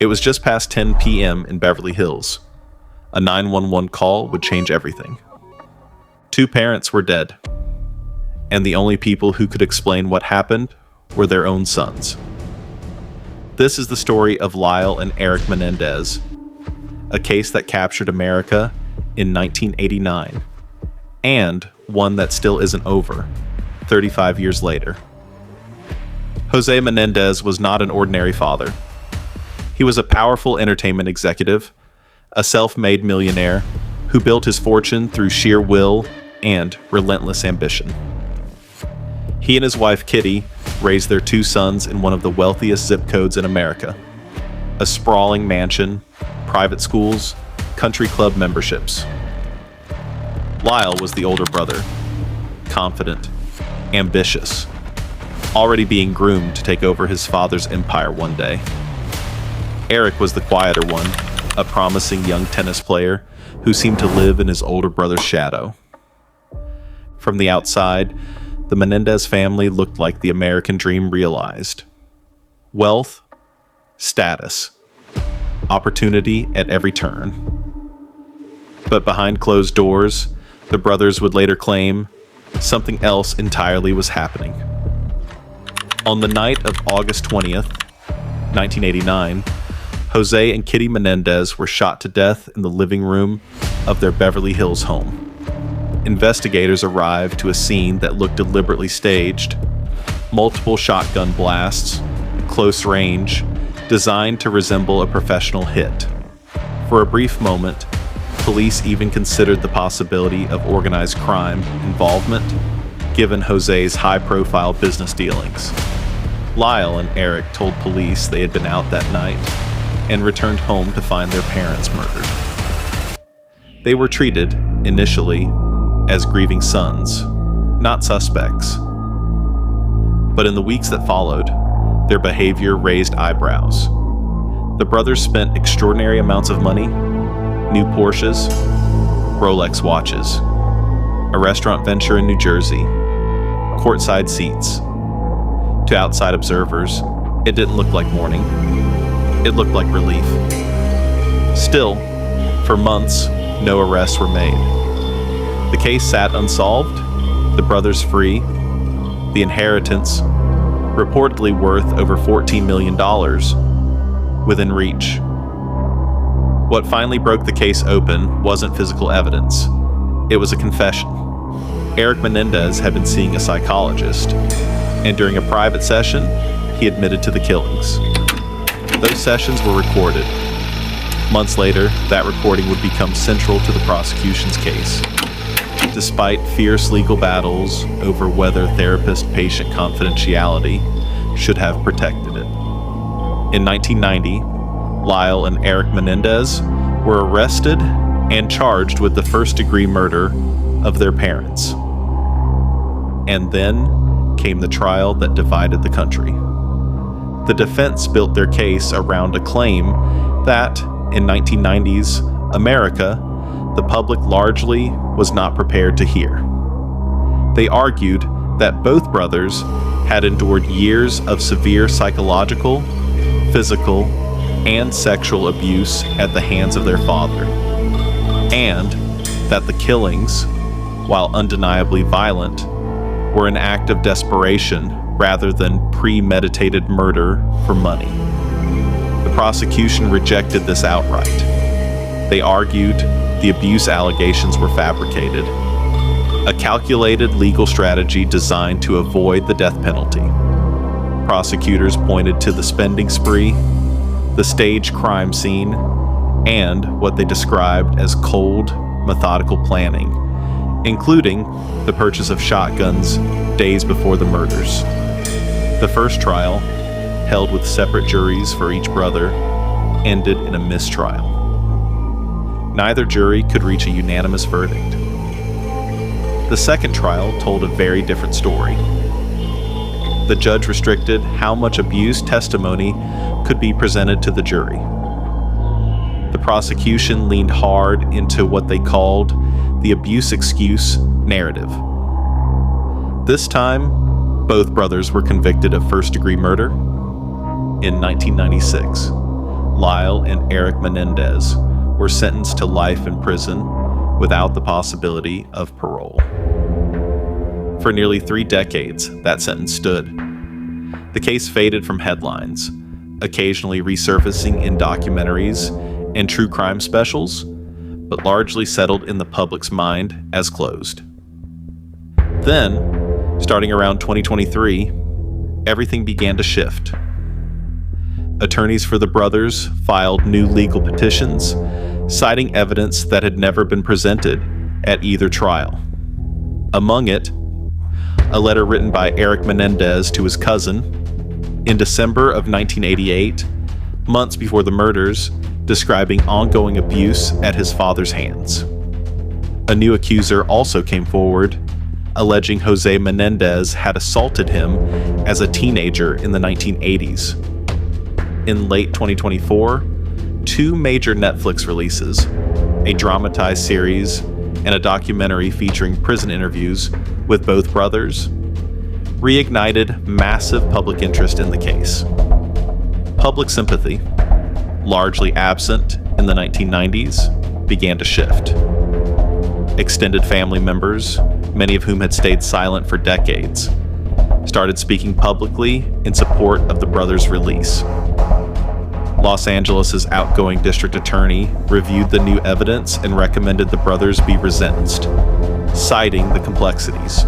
It was just past 10 p.m. in Beverly Hills. A 911 call would change everything. 2 parents were dead, and the only people who could explain what happened were their own sons. This is the story of Lyle and Erik Menendez, a case that captured America in 1989, and one that still isn't over, 35 years later. José Menendez was not an ordinary father. He was a powerful entertainment executive, a self-made millionaire who built his fortune through sheer will and relentless ambition. He and his wife Kitty raised their 2 sons in one of the wealthiest zip codes in America. A sprawling mansion, private schools, country club memberships. Lyle was the older brother, confident, ambitious, already being groomed to take over his father's empire one day. Erik was the quieter one, a promising young tennis player who seemed to live in his older brother's shadow. From the outside, the Menendez family looked like the American dream realized. Wealth, status, opportunity at every turn. But behind closed doors, the brothers would later claim something else entirely was happening. On the night of August 20th, 1989, José and Kitty Menendez were shot to death in the living room of their Beverly Hills home. Investigators arrived to a scene that looked deliberately staged. Multiple shotgun blasts, close range, designed to resemble a professional hit. For a brief moment, police even considered the possibility of organized crime involvement, given José's high-profile business dealings. Lyle and Erik told police they had been out that night and returned home to find their parents murdered. They were treated, initially, as grieving sons, not suspects. But in the weeks that followed, their behavior raised eyebrows. The brothers spent extraordinary amounts of money, new Porsches, Rolex watches, a restaurant venture in New Jersey, courtside seats. To outside observers, it didn't look like mourning. It looked like relief. Still, for months, no arrests were made. The case sat unsolved, the brothers free, the inheritance, reportedly worth over $14 million, within reach. What finally broke the case open wasn't physical evidence. It was a confession. Erik Menendez had been seeing a psychologist, and during a private session, he admitted to the killings. Those sessions were recorded. Months later, that recording would become central to the prosecution's case. Despite fierce legal battles over whether therapist-patient confidentiality should have protected it. In 1990, Lyle and Erik Menendez were arrested and charged with the first-degree murder of their parents. And then came the trial that divided the country. The defense built their case around a claim that, in 1990s America, the public largely was not prepared to hear. They argued that both brothers had endured years of severe psychological, physical, and sexual abuse at the hands of their father, and that the killings, while undeniably violent, were an act of desperation rather than premeditated murder for money. The prosecution rejected this outright. They argued the abuse allegations were fabricated, a calculated legal strategy designed to avoid the death penalty. Prosecutors pointed to the spending spree, the staged crime scene, and what they described as cold, methodical planning, including the purchase of shotguns days before the murders. The first trial, held with separate juries for each brother, ended in a mistrial. Neither jury could reach a unanimous verdict. The second trial told a very different story. The judge restricted how much abuse testimony could be presented to the jury. The prosecution leaned hard into what they called the abuse excuse narrative. This time, both brothers were convicted of first-degree murder. In 1996, Lyle and Erik Menendez were sentenced to life in prison without the possibility of parole. For nearly 3 decades, that sentence stood. The case faded from headlines, occasionally resurfacing in documentaries and true crime specials, but largely settled in the public's mind as closed. Then, starting around 2023, everything began to shift. Attorneys for the brothers filed new legal petitions, citing evidence that had never been presented at either trial. Among it, a letter written by Erik Menendez to his cousin in December of 1988, months before the murders, describing ongoing abuse at his father's hands. A new accuser also came forward, alleging José Menendez had assaulted him as a teenager in the 1980s. In late 2024, 2 major Netflix releases, a dramatized series and a documentary featuring prison interviews with both brothers, reignited massive public interest in the case. Public sympathy, largely absent in the 1990s, began to shift. Extended family members, many of whom had stayed silent for decades, started speaking publicly in support of the brothers' release. Los Angeles' outgoing district attorney reviewed the new evidence and recommended the brothers be resentenced, citing the complexities.